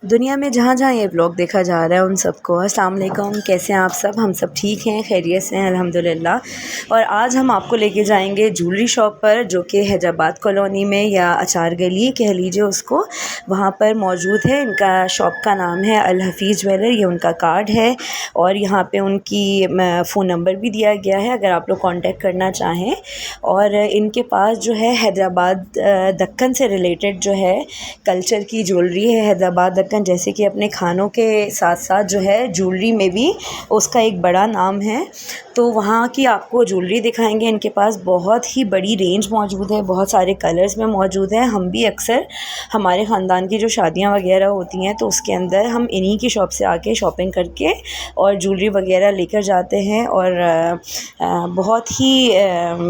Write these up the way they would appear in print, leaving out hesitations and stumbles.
दुनिया में जहाँ-जहाँ ये व्लॉग देखा जा रहा है उन सबको अस्सलाम वालेकुम। कैसे हैं आप सब? हम सब ठीक हैं, खैरियत से हैं अल्हम्दुलिल्लाह। और आज हम आपको लेके जाएंगे ज्वेलरी शॉप पर, जो कि हैदराबाद कॉलोनी में या अचार गली कह लीजिए उसको, वहाँ पर मौजूद है। इनका शॉप का नाम है अल हफ़ीज़ ज्वेलर, ये उनका कार्ड है और यहाँ पे उनकी फ़ोन नंबर भी दिया गया है अगर आप लोग कांटेक्ट करना चाहें। और इनके पास जो है हैदराबाद दक्कन से रिलेटेड जो है कल्चर की ज्वेलरी है। हैदराबाद दक्कन जैसे कि अपने खानों के साथ साथ जो है ज्वेलरी में भी उसका एक बड़ा नाम है, तो वहाँ की आपको ज्वेलरी दिखाएंगे। इनके पास बहुत ही बड़ी रेंज मौजूद है, बहुत सारे कलर्स में मौजूद है। हम भी अक्सर हमारे ख़ानदान की जो शादियाँ वगैरह होती हैं तो उसके अंदर हम इन्हीं की शॉप से आके शॉपिंग करके और ज्वेलरी वगैरह लेकर जाते हैं। और बहुत ही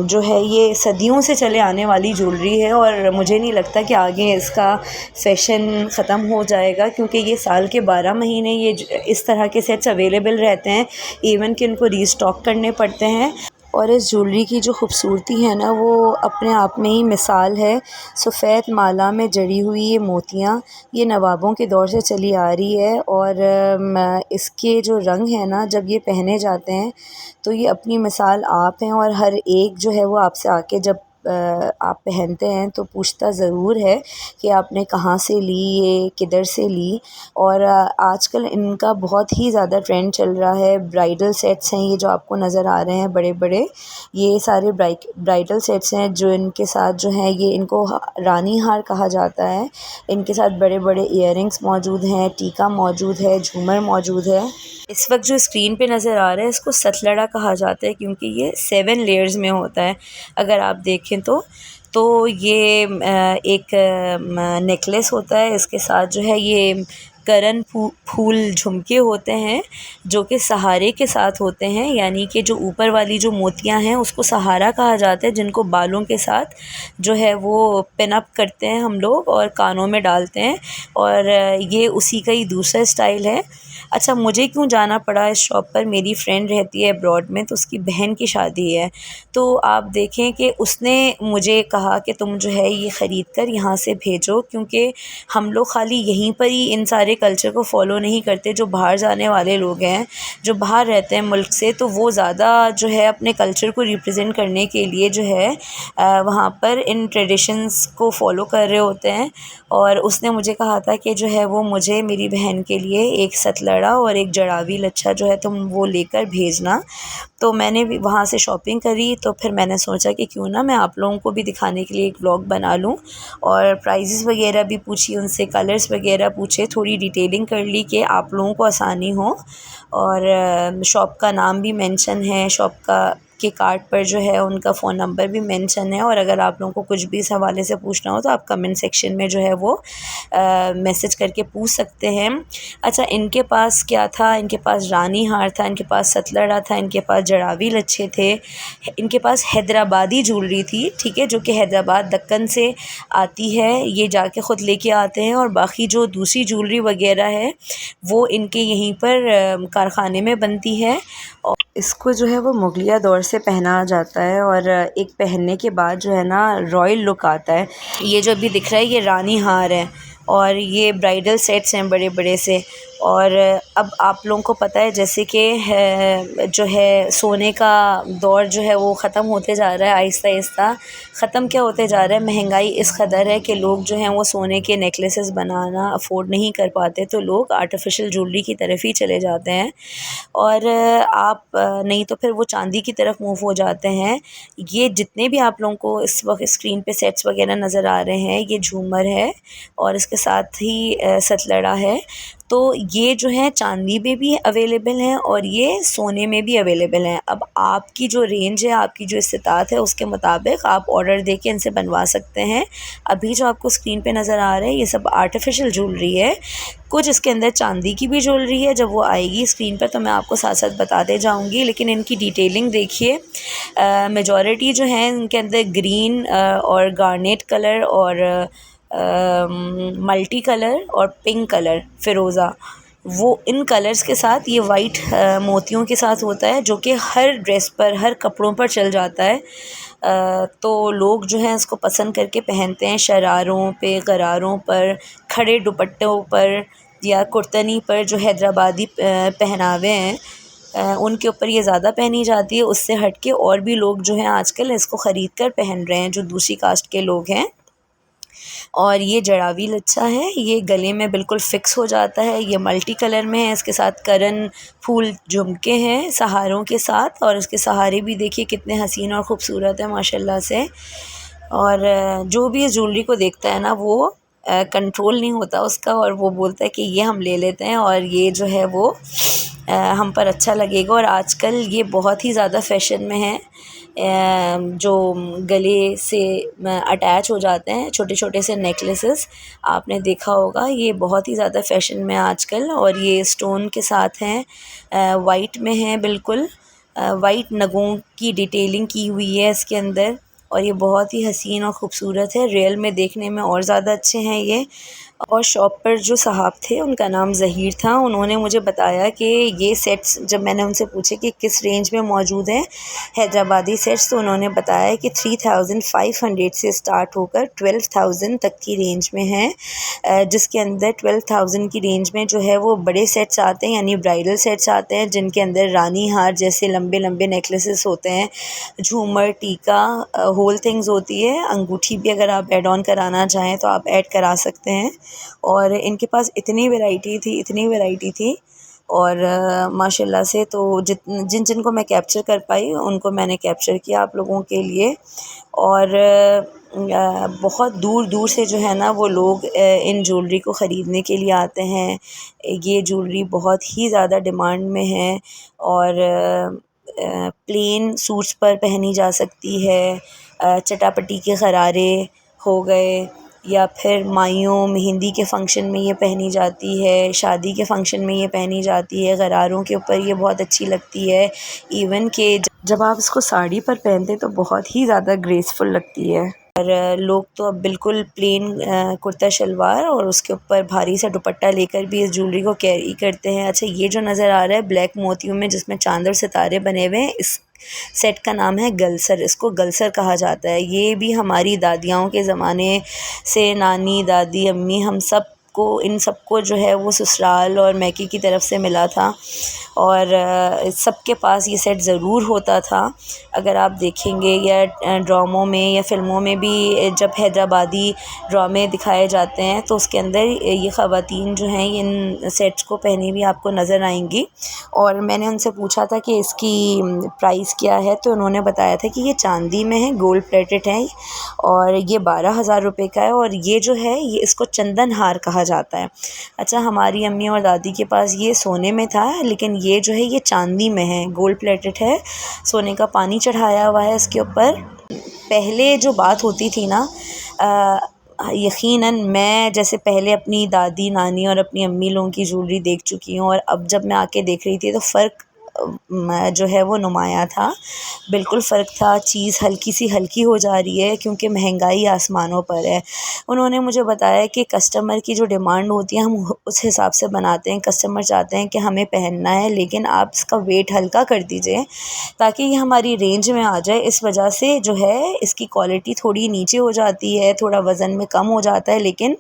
जो है ये सदियों से चले आने वाली ज्वेलरी है और मुझे नहीं लगता कि आगे इसका फ़ैशन ख़त्म हो जाएगा, क्योंकि ये साल के 12 महीने ये इस तरह के सेट्स अवेलेबल रहते हैं, इवन कि इनको रीस्टॉक करने पड़ते हैं। और इस ज्वेलरी की जो खूबसूरती है ना, वो अपने आप में ही मिसाल है। सफ़ेद माला में जड़ी हुई ये मोतियाँ, ये नवाबों के दौर से चली आ रही है। और इसके जो रंग है ना, जब ये पहने जाते हैं तो ये अपनी मिसाल आप हैं। और हर एक जो है वो आपसे आके जब आप पहनते हैं तो पूछता ज़रूर है कि आपने कहाँ से ली, ये किधर से ली। और आजकल इनका बहुत ही ज़्यादा ट्रेंड चल रहा है। ब्राइडल सेट्स हैं ये जो आपको नज़र आ रहे हैं बड़े बड़े, ये सारे ब्राइडल सेट्स हैं जो इनके साथ जो हैं ये इनको रानी हार कहा जाता है। इनके साथ बड़े बड़े इयररिंग्स मौजूद हैं, टीका मौजूद है, झूमर मौजूद है। इस वक्त जो स्क्रीन पे नज़र आ रहा है इसको सतलड़ा कहा जाता है, क्योंकि ये 7 लेयर्स में होता है। अगर आप देखें तो ये एक नेकलेस होता है, इसके साथ जो है ये करन फूल झुमके होते हैं जो कि सहारे के साथ होते हैं, यानी कि जो ऊपर वाली जो मोतियां हैं उसको सहारा कहा जाता है, जिनको बालों के साथ जो है वो पिन अप करते हैं हम लोग और कानों में डालते हैं। और ये उसी का ही दूसरा स्टाइल है। अच्छा, मुझे क्यों जाना पड़ा इस शॉप पर? मेरी फ्रेंड रहती है अब्रॉड में, तो उसकी बहन की शादी है, तो आप देखें कि उसने मुझे कहा कि तुम जो है ये ख़रीद कर यहाँ से भेजो, क्योंकि हम लोग ख़ाली यहीं पर ही इन सारे कल्चर को फ़ॉलो नहीं करते। जो बाहर जाने वाले लोग हैं, जो बाहर रहते हैं मुल्क से, तो वो ज़्यादा जो है अपने कल्चर को रिप्रेजेंट करने के लिए जो है वहाँ पर इन ट्रेडिशंस को फ़ॉलो कर रहे होते हैं। और उसने मुझे कहा था कि जो है वो मुझे मेरी बहन के लिए एक सतलड़ा और एक जड़ावी लच्छा जो है तुम वो लेकर भेजना। तो मैंने भी वहाँ से शॉपिंग करी, तो फिर मैंने सोचा कि क्यों ना मैं आप लोगों को भी दिखाने के लिए एक व्लॉग बना लूँ। और प्राइसेस वगैरह भी पूछी उनसे, कलर्स वगैरह पूछे, थोड़ी डिटेलिंग कर ली कि आप लोगों को आसानी हो। और शॉप का नाम भी मेंशन है, शॉप का के कार्ड पर जो है उनका फ़ोन नंबर भी मेंशन है। और अगर आप लोगों को कुछ भी इस हवाले से पूछना हो तो आप कमेंट सेक्शन में जो है वो मैसेज करके पूछ सकते हैं। अच्छा, इनके पास क्या था? इनके पास रानी हार था, इनके पास सतलड़ा था, इनके पास जड़ावी लच्छे थे, इनके पास हैदराबादी ज्वेलरी थी, ठीक है, जो कि हैदराबाद दक्कन से आती है, ये जाके ख़ुद लेके आते हैं। और बाकी जो दूसरी ज्वेलरी वगैरह है वो इनके यहीं पर कारख़ाने में बनती है। और इसको जो है वो मुगलिया दौर से पहना जाता है और एक पहनने के बाद जो है ना रॉयल लुक आता है। ये जो अभी दिख रहा है ये रानी हार है और ये ब्राइडल सेट्स हैं बड़े बड़े से। और अब आप लोगों को पता है जैसे कि जो है सोने का दौर जो है वो ख़त्म होते जा रहा है, आहिस्ता आहिस्ता ख़त्म क्या होते जा रहा है। महंगाई इस कदर है कि लोग जो हैं वो सोने के नेकलेसेस बनाना अफोर्ड नहीं कर पाते, तो लोग आर्टिफिशियल ज्वेलरी की तरफ ही चले जाते हैं। और आप नहीं तो फिर वो चांदी की तरफ मूव हो जाते हैं। ये जितने भी आप लोगों को इस वक्त स्क्रीन पे सेट्स वगैरह नज़र आ रहे हैं, ये झूमर है और इसके साथ ही सतलड़ा है। तो ये जो है चांदी में भी अवेलेबल हैं और ये सोने में भी अवेलेबल हैं। अब आपकी जो रेंज है, आपकी जो इस्तिताअत है, उसके मुताबिक आप ऑर्डर दे के इनसे बनवा सकते हैं। अभी जो आपको स्क्रीन पे नज़र आ रहा है ये सब आर्टिफिशियल ज्वेलरी है। कुछ इसके अंदर चांदी की भी ज्वेलरी है, जब वो आएगी स्क्रीन पर तो मैं आपको साथ साथ बताते जाऊंगी। लेकिन इनकी डिटेलिंग देखिए, मेजॉरिटी जो है इनके अंदर ग्रीन और गार्नेट कलर और मल्टी कलर और पिंक कलर फ़िरोज़ा, वो इन कलर्स के साथ ये वाइट मोतियों के साथ होता है, जो कि हर ड्रेस पर, हर कपड़ों पर चल जाता है। तो लोग जो हैं इसको पसंद करके पहनते हैं, शरारों पे, गरारों पर, खड़े दुपट्टों पर, या कुर्तनी पर जो हैदराबादी पहनावे हैं उनके ऊपर ये ज़्यादा पहनी जाती है। उससे हट के और भी लोग जो हैं आजकल इसको ख़रीद कर पहन रहे हैं, जो दूसरी कास्ट के लोग हैं। और ये जड़ावी लच्छा है, ये गले में बिल्कुल फ़िक्स हो जाता है। ये मल्टी कलर में है, इसके साथ करन फूल झुमके हैं सहारों के साथ, और इसके सहारे भी देखिए कितने हसीन और ख़ूबसूरत हैं माशाल्लाह से। और जो भी इस ज्वेलरी को देखता है ना, वो कंट्रोल नहीं होता उसका, और वो बोलता है कि ये हम ले लेते हैं और ये जो है वो हम पर अच्छा लगेगा। और आजकल ये बहुत ही ज़्यादा फ़ैशन में है, जो गले से अटैच हो जाते हैं छोटे छोटे से नेकलेसेस, आपने देखा होगा, ये बहुत ही ज़्यादा फ़ैशन में है आजकल। और ये स्टोन के साथ हैं, वाइट में है, बिल्कुल वाइट नगों की डिटेलिंग की हुई है इसके अंदर, और ये बहुत ही हसीन और ख़ूबसूरत है। रियल में देखने में और ज़्यादा अच्छे हैं ये। और शॉप पर जो साहब थे, उनका नाम ज़हीर था, उन्होंने मुझे बताया कि ये सेट्स, जब मैंने उनसे पूछे कि किस रेंज में मौजूद हैं हैदराबादी सेट्स, तो उन्होंने बताया कि 3500 से स्टार्ट होकर 12,000 तक की रेंज में हैं, जिसके अंदर 12,000 की रेंज में जो है वो बड़े सेट्स आते हैं, यानी ब्राइडल सेट्स आते हैं, जिनके अंदर रानी हार जैसे लंबे लंबे नेकलेसेस होते हैं, झूमर, टीका, होल थिंग्स होती है, अंगूठी भी अगर आप ऐड ऑन कराना चाहें तो आप ऐड करा सकते हैं। और इनके पास इतनी वैरायटी थी, और माशाल्लाह से तो जिन जिन को मैं कैप्चर कर पाई उनको मैंने कैप्चर किया आप लोगों के लिए। और बहुत दूर दूर से जो है ना वो लोग इन ज्वेलरी को ख़रीदने के लिए आते हैं। ये ज्वेलरी बहुत ही ज़्यादा डिमांड में है, और प्लेन सूट्स पर पहनी जा सकती है, चटापटी के ग़रारे हो गए, या फिर माइयों मेहंदी के फ़ंक्शन में ये पहनी जाती है, शादी के फ़ंक्शन में ये पहनी जाती है, गरारों के ऊपर ये बहुत अच्छी लगती है। इवन कि जब आप इसको साड़ी पर पहनते हैं तो बहुत ही ज़्यादा ग्रेसफुल लगती है। और लोग तो अब बिल्कुल प्लेन कुर्ता शलवार और उसके ऊपर भारी सा दुपट्टा लेकर भी इस ज्वेलरी को कैरी करते हैं। अच्छा, ये जो नज़र आ रहा है ब्लैक मोतियों में जिसमें चांद और सितारे बने हुए हैं, इस सेट का नाम है गलसर। इसको गलसर कहा जाता है। ये भी हमारी दादियाओं के ज़माने से, नानी, दादी, अम्मी, हम सब को, इन सबको जो है वो ससुराल और मैके की तरफ से मिला था, और सबके पास ये सेट ज़रूर होता था। अगर आप देखेंगे या ड्रामों में या फ़िल्मों में भी जब हैदराबादी ड्रामे दिखाए जाते हैं तो उसके अंदर ये ख़वातीन जो हैं इन सेट्स को पहनी हुई आपको नज़र आएंगी। और मैंने उनसे पूछा था कि इसकी प्राइस क्या है, तो उन्होंने बताया था कि ये चांदी में है, गोल्ड प्लेटेड है, और ये 12,000 रुपये का है। और ये जो है ये इसको चंदन हार कहा जाता है। अच्छा, हमारी अम्मी और दादी के पास ये सोने में था, लेकिन ये जो है ये चांदी में है, गोल्ड प्लेटेड है, सोने का पानी चढ़ाया हुआ है इसके ऊपर। पहले जो बात होती थी ना, यकीनन मैं जैसे पहले अपनी दादी, नानी और अपनी अम्मी लोगों की ज्वेलरी देख चुकी हूँ, और अब जब मैं आके देख रही थी तो फ़र्क जो है वो नुमाया था, बिल्कुल फ़र्क था। चीज़ हल्की सी हल्की हो जा रही है क्योंकि महंगाई आसमानों पर है। उन्होंने मुझे बताया कि कस्टमर की जो डिमांड होती है हम उस हिसाब से बनाते हैं। कस्टमर चाहते हैं कि हमें पहनना है, लेकिन आप इसका वेट हल्का कर दीजिए ताकि ये हमारी रेंज में आ जाए। इस वजह से जो है इसकी क्वालिटी थोड़ी नीचे हो जाती है, थोड़ा वज़न में कम हो जाता है, लेकिन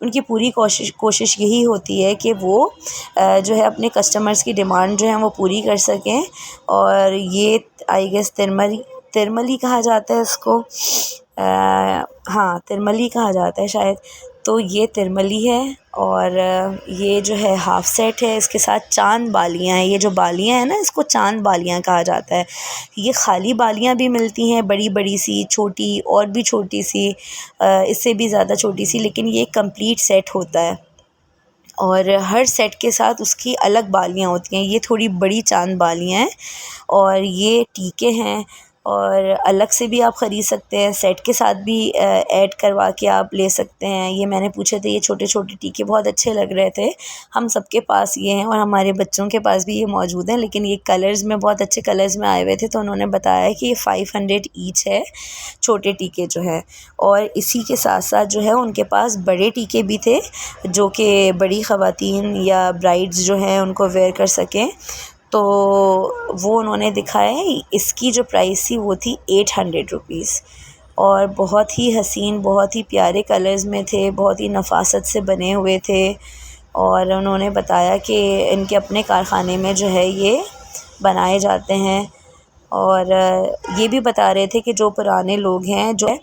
उनकी पूरी कोशिश यही होती है कि वो जो है अपने कस्टमर्स की डिमांड जो है वो पूरी कर सकें। और ये आई गेस तिरमली कहा जाता है इसको, हाँ तिरमली कहा जाता है शायद। तो ये तिरमली है, और ये जो है हाफ़ सेट है, इसके साथ चांद बालियाँ हैं। ये जो बालियाँ हैं ना, इसको चांद बालियाँ कहा जाता है। ये खाली बालियाँ भी मिलती हैं, बड़ी बड़ी सी, छोटी और भी छोटी सी, इससे भी ज़्यादा छोटी सी, लेकिन ये कंप्लीट सेट होता है। और हर सेट के साथ उसकी अलग बालियाँ होती हैं। ये थोड़ी बड़ी चांद बालियाँ हैं, और ये टीके हैं, और अलग से भी आप ख़रीद सकते हैं, सेट के साथ भी ऐड करवा के आप ले सकते हैं। ये मैंने पूछे थे, ये छोटे छोटे टीके बहुत अच्छे लग रहे थे। हम सबके पास ये हैं, और हमारे बच्चों के पास भी ये मौजूद हैं, लेकिन ये कलर्स में, बहुत अच्छे कलर्स में आए हुए थे, तो उन्होंने बताया कि ये 500 ईच है, छोटे टीके जो है। और इसी के साथ साथ जो है उनके पास बड़े टीके भी थे, जो कि बड़ी ख़वातीन या ब्राइड्स जो हैं उनको वेयर कर सकें, तो वो उन्होंने दिखाए। इसकी जो प्राइस थी वो थी 800 रुपीज़, और बहुत ही हसीन, बहुत ही प्यारे कलर्स में थे, बहुत ही नफासत से बने हुए थे। और उन्होंने बताया कि इनके अपने कारख़ाने में जो है ये बनाए जाते हैं। और ये भी बता रहे थे कि जो पुराने लोग हैं जो है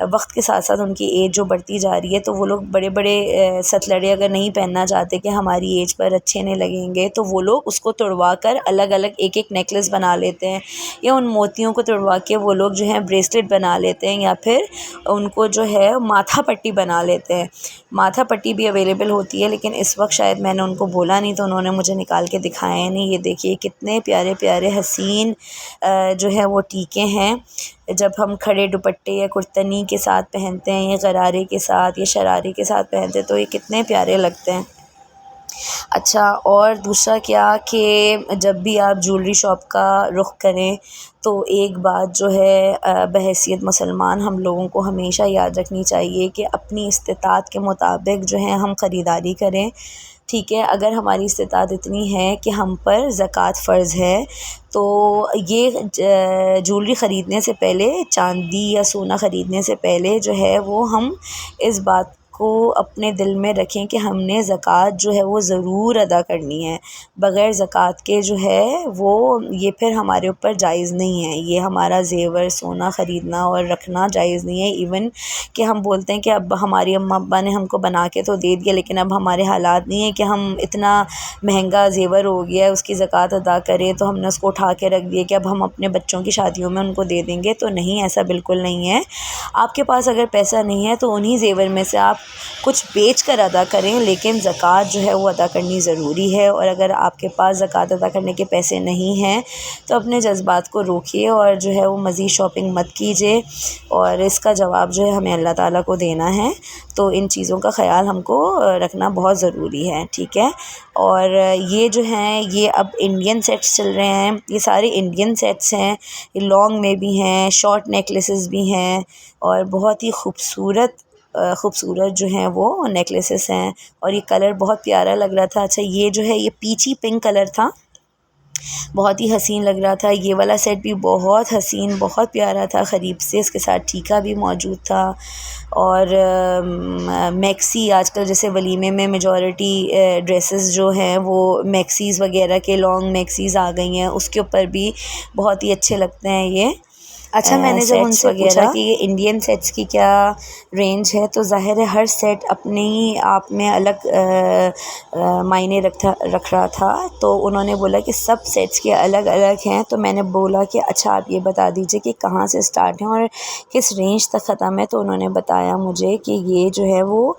वक्त के साथ साथ उनकी एज जो बढ़ती जा रही है, तो वो लोग बड़े बड़े सतलड़े अगर नहीं पहनना चाहते कि हमारी एज पर अच्छे नहीं लगेंगे, तो वो लोग उसको तुड़वा कर अलग अलग एक एक नेकलेस बना लेते हैं, या उन मोतियों को तुड़वा के वो लोग जो है ब्रेसलेट बना लेते हैं, या फिर उनको जो है माथा पट्टी बना लेते हैं। माथा पट्टी भी अवेलेबल होती है, लेकिन इस वक्त शायद मैंने उनको बोला नहीं तो उन्होंने मुझे निकाल के दिखाया नहीं। ये देखिए कितने प्यारे प्यारे हसीन जो है वो टीके हैं, जब हम खड़े दुपट्टे या कुर्तनी के साथ पहनते हैं, या गरारे के साथ या शरारे के साथ पहनते हैं, तो ये कितने प्यारे लगते हैं। अच्छा, और दूसरा क्या कि जब भी आप ज्वेलरी शॉप का रुख करें तो एक बात जो है बहैसियत मुसलमान हम लोगों को हमेशा याद रखनी चाहिए कि अपनी इस्तिताअत के मुताबिक जो है हम ख़रीदारी करें। ठीक है, अगर हमारी इस्तिताअत इतनी है कि हम पर ज़कात फ़र्ज़ है, तो ये ज्वेलरी ख़रीदने से पहले, चांदी या सोना ख़रीदने से पहले जो है वो हम इस बात को अपने दिल में रखें कि हमने ज़कात जो है वो ज़रूर अदा करनी है। बग़ैर ज़कात के जो है वो ये फिर हमारे ऊपर जायज़ नहीं है। ये हमारा ज़ेवर सोना ख़रीदना और रखना जायज़ नहीं है। इवन कि हम बोलते हैं कि अब हमारी अम्मा अब्बा ने हमको बना के तो दे दिया, लेकिन अब हमारे हालात नहीं है कि हम इतना महंगा ज़ेवर हो गया है उसकी ज़कात अदा करें, तो हमने उसको उठा के रख दिया कि अब हम अपने बच्चों की शादियों में उनको दे देंगे। तो नहीं, ऐसा बिल्कुल नहीं है। आपके पास अगर पैसा नहीं है तो उन्हीं ज़ेवर में से आप कुछ बेच कर अदा करें, लेकिन ज़कात जो है वो अदा करनी ज़रूरी है। और अगर आपके पास ज़कात अदा करने के पैसे नहीं हैं तो अपने जज्बात को रोकिए और जो है वो मज़ीद शॉपिंग मत कीजिए, और इसका जवाब जो है हमें अल्लाह ताला को देना है। तो इन चीज़ों का ख़याल हमको रखना बहुत ज़रूरी है, ठीक है। और ये जो हैं ये अब इंडियन सेट्स चल रहे हैं, ये सारे इंडियन सेट्स हैं, ये लॉन्ग में भी हैं, शॉर्ट नेकलेसेस भी हैं, और बहुत ही खूबसूरत जो हैं वो नेकलेसेस हैं, और ये कलर बहुत प्यारा लग रहा था। अच्छा, ये जो है ये पीची पिंक कलर था, बहुत ही हसीन लग रहा था। ये वाला सेट भी बहुत हसीन, बहुत प्यारा था क़रीब से, इसके साथ टीका भी मौजूद था। और मैक्सी, आजकल जैसे वलीमे में मेजॉरिटी ड्रेसेस जो हैं वो मैक्सीज़ वगैरह के लॉन्ग मैक्सीज़ आ गई हैं, उसके ऊपर भी बहुत ही अच्छे लगते हैं ये। अच्छा, मैंने जब उनसे पूछा कि ये इंडियन सेट्स की क्या रेंज है, तो ज़ाहिर है हर सेट अपने ही आप में अलग मायने रख रहा था। तो उन्होंने बोला कि सब सेट्स के अलग अलग हैं। तो मैंने बोला कि अच्छा, आप ये बता दीजिए कि कहाँ से स्टार्ट है और किस रेंज तक ख़त्म है। तो उन्होंने बताया मुझे कि ये जो है वो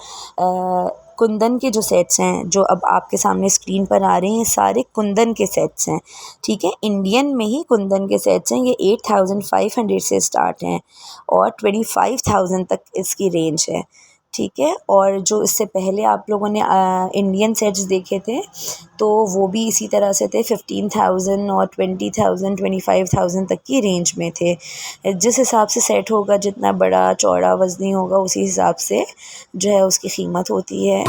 कुंदन के जो सेट्स हैं, जो अब आपके सामने स्क्रीन पर आ रहे हैं, सारे कुंदन के सेट्स हैं, ठीक है। इंडियन में ही कुंदन के सेट्स हैं। ये 8500 से स्टार्ट हैं और 25,000 तक इसकी रेंज है, ठीक है। और जो इससे पहले आप लोगों ने इंडियन सेट्स देखे थे, तो वो भी इसी तरह से थे, 15,000 और 20,000 25,000 तक की रेंज में थे। जिस हिसाब से सेट होगा, जितना बड़ा चौड़ा वज़नी होगा, उसी हिसाब से जो है उसकी कीमत होती है।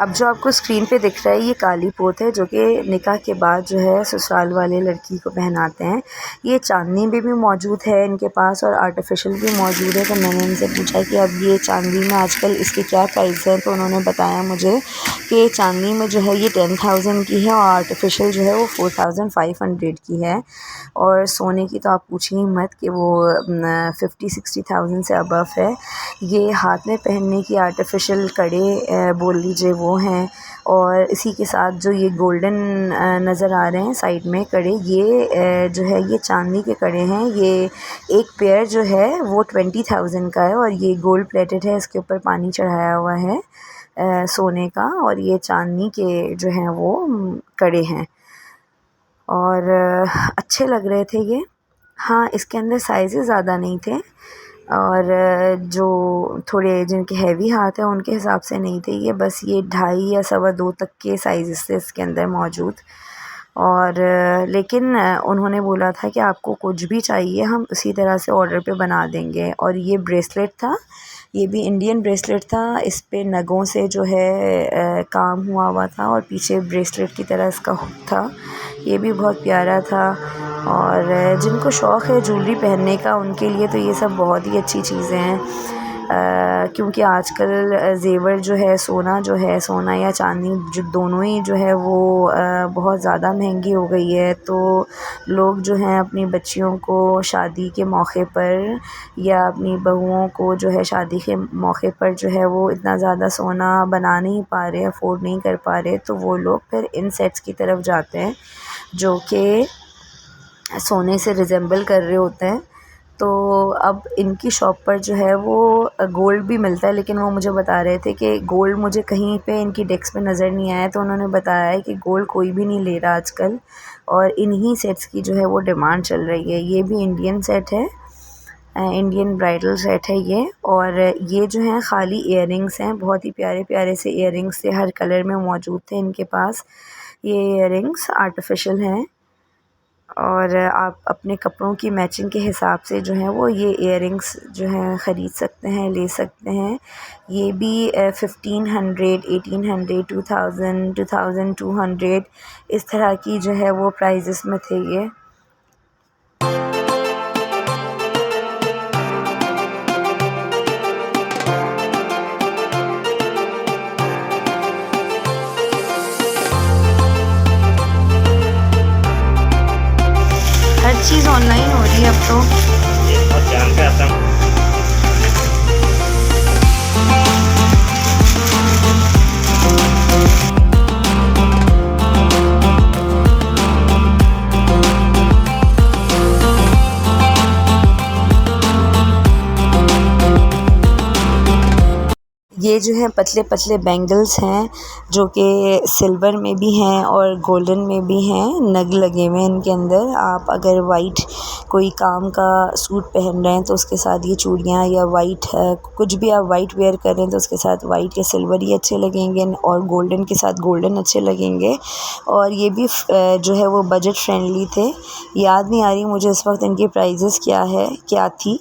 अब जो आपको स्क्रीन पे दिख रहा है ये काली पोत है, जो कि निकाह के बाद जो है ससुराल वाले लड़की को पहनाते हैं। ये चांदनी में भी मौजूद है इनके पास और आर्टिफिशियल भी मौजूद है। तो मैंने इनसे पूछा कि अब ये चांदी में आजकल इसकी क्या प्राइस है, तो उन्होंने बताया मुझे कि चांदी में जो है ये 10,000 की है और आर्टिफिशियल जो है वो 4,500 की है। और सोने की तो आप पूछिए मत कि वो 50-60,000 से अबव है। ये हाथ में पहनने की आर्टिफिशियल कड़े बोल लीजिए वो हैं, और इसी के साथ जो ये गोल्डन नज़र आ रहे हैं साइड में कड़े, ये जो है ये चांदी के कड़े हैं। ये एक पेयर जो है वो 20,000 का है और ये गोल्ड प्लेटेड है, इसके ऊपर पानी चढ़ाया हुआ है सोने का, और ये चांदी के जो हैं वो कड़े हैं। और अच्छे लग रहे थे ये। हाँ, इसके अंदर साइज़ेस ज़्यादा नहीं थे और जो थोड़े जिनके हैवी हाथ हैं उनके हिसाब से नहीं थे ये, बस ये 2.5 या 2.25 तक के साइज़ेस थे इसके अंदर मौजूद। और लेकिन उन्होंने बोला था कि आपको कुछ भी चाहिए हम उसी तरह से ऑर्डर पे बना देंगे। और ये ब्रेसलेट था, ये भी इंडियन ब्रेसलेट था, इस पे नगों से जो है काम हुआ था और पीछे ब्रेसलेट की तरह इसका हुक था। ये भी बहुत प्यारा था। और जिनको शौक़ है ज्वेलरी पहनने का उनके लिए तो ये सब बहुत ही अच्छी चीज़ें हैं, क्योंकि आजकल ज़ेवर जो है, सोना या चांदी जो दोनों ही जो है वो बहुत ज़्यादा महंगी हो गई है। तो लोग जो हैं अपनी बच्चियों को शादी के मौके पर या अपनी बहुओं को जो है शादी के मौके पर जो है वो इतना ज़्यादा सोना बना नहीं पा रहे, अफोर्ड नहीं कर पा रहे, तो वो लोग फिर इन सेट्स की तरफ जाते हैं जो कि सोने से रिजेंबल कर रहे होते हैं। तो अब इनकी शॉप पर जो है वो गोल्ड भी मिलता है, लेकिन वो मुझे बता रहे थे कि गोल्ड मुझे कहीं पे इनकी डेस्क पे नज़र नहीं आया। तो उन्होंने बताया है कि गोल्ड कोई भी नहीं ले रहा आजकल और इन्हीं सेट्स की जो है वो डिमांड चल रही है। ये भी इंडियन सेट है, इंडियन ब्राइडल सेट है ये। और ये जो हैं ख़ाली इयररिंग्स हैं, बहुत ही प्यारे प्यारे से इयररिंग्स थे, हर कलर में मौजूद थे इनके पास। ये इयररिंग्स आर्टिफिशियल हैं और आप अपने कपड़ों की मैचिंग के हिसाब से जो है वो ये इयररिंग्स जो हैं ख़रीद सकते हैं, ले सकते हैं। ये भी 1500, 1800, 2000, 2200 इस तरह की जो है वो प्राइजेस में थे ये। हर चीज़ ऑनलाइन हो रही है अब तो। बहुत जान पे आता हूँ। ये जो है पतले पतले बैंगल्स हैं जो कि सिल्वर में भी हैं और गोल्डन में भी हैं, नग लगे हुए हैं इनके अंदर। आप अगर वाइट कोई काम का सूट पहन रहे हैं तो उसके साथ ये चूड़ियाँ या वाइट कुछ भी आप वाइट वेयर कर रहे हैं तो उसके साथ वाइट या सिल्वर ही अच्छे लगेंगे और गोल्डन के साथ गोल्डन अच्छे लगेंगे। और ये भी जो है वो बजट फ्रेंडली थे। याद नहीं आ रही मुझे इस वक्त इनकी प्राइजेस क्या थी।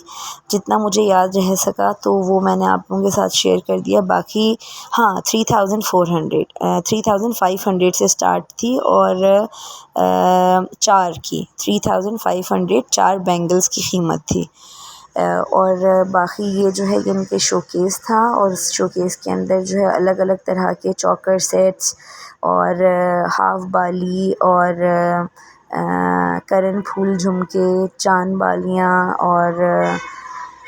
जितना मुझे याद रह सका तो वो मैंने आप लोगों के साथ शेयर कर दिया। बाकी हाँ, 3500 से स्टार्ट थी और 3500 4 बैंगल्स की कीमत थी। और बाकी ये जो है इनके शोकेस था और शोकेस के अंदर जो है अलग अलग तरह के चौकर सेट्स और हाफ बाली और करण फूल झुमके, चांद बालियाँ और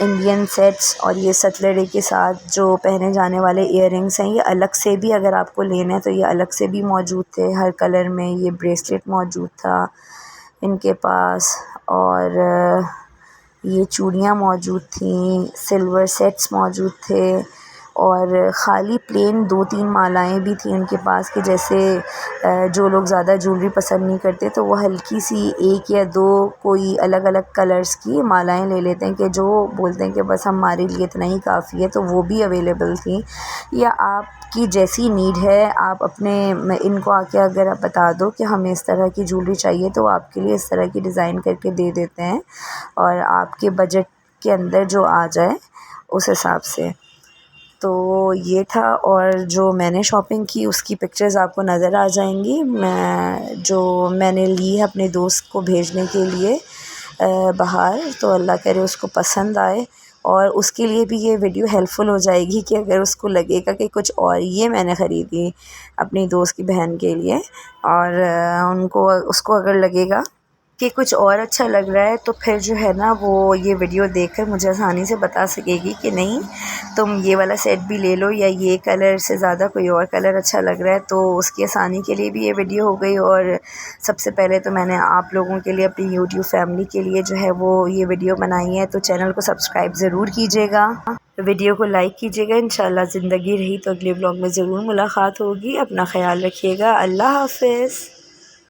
इंडियन सेट्स और ये सतलड़े के साथ जो पहने जाने वाले इयररिंग्स हैं, ये अलग से भी अगर आपको लेने हैं तो ये अलग से भी मौजूद थे हर कलर में। ये ब्रेसलेट मौजूद था इनके पास और ये चूड़ियाँ मौजूद थीं, सिल्वर सेट्स मौजूद थे और ख़ाली प्लेन 2-3 मालाएँ भी थी उनके पास कि जैसे जो लोग ज़्यादा ज्वेलरी पसंद नहीं करते तो वो हल्की सी 1 या 2 कोई अलग अलग कलर्स की मालाएँ ले लेते हैं कि जो बोलते हैं कि बस हमारे लिए इतना ही काफ़ी है, तो वो भी अवेलेबल थी। या आपकी जैसी नीड है आप अपने इनको आके अगर आप बता दो कि हमें इस तरह की ज्वेलरी चाहिए तो आपके लिए इस तरह की डिज़ाइन करके दे देते हैं और आपके बजट के अंदर जो आ जाए उस हिसाब से। तो ये था और जो मैंने शॉपिंग की उसकी पिक्चर्स आपको नज़र आ जाएंगी। मैंने ली है अपने दोस्त को भेजने के लिए बाहर, तो अल्लाह करे उसको पसंद आए और उसके लिए भी ये वीडियो हेल्पफुल हो जाएगी कि अगर उसको लगेगा कि कुछ और ये मैंने ख़रीदी अपनी दोस्त की बहन के लिए और उसको अगर लगेगा कि कुछ और अच्छा लग रहा है तो फिर जो है ना वो ये वीडियो देखकर मुझे आसानी से बता सकेगी कि नहीं तुम ये वाला सेट भी ले लो या ये कलर से ज़्यादा कोई और कलर अच्छा लग रहा है। तो उसकी आसानी के लिए भी ये वीडियो हो गई और सबसे पहले तो मैंने आप लोगों के लिए अपनी यूट्यूब फैमिली के लिए जो है वो ये वीडियो बनाई है। तो चैनल को सब्सक्राइब ज़रूर कीजिएगा, वीडियो को लाइक कीजिएगा। इंशाल्लाह ज़िंदगी रही तो अगले व्लॉग में ज़रूर मुलाकात होगी। अपना ख्याल रखिएगा। अल्लाह हाफ़िज़।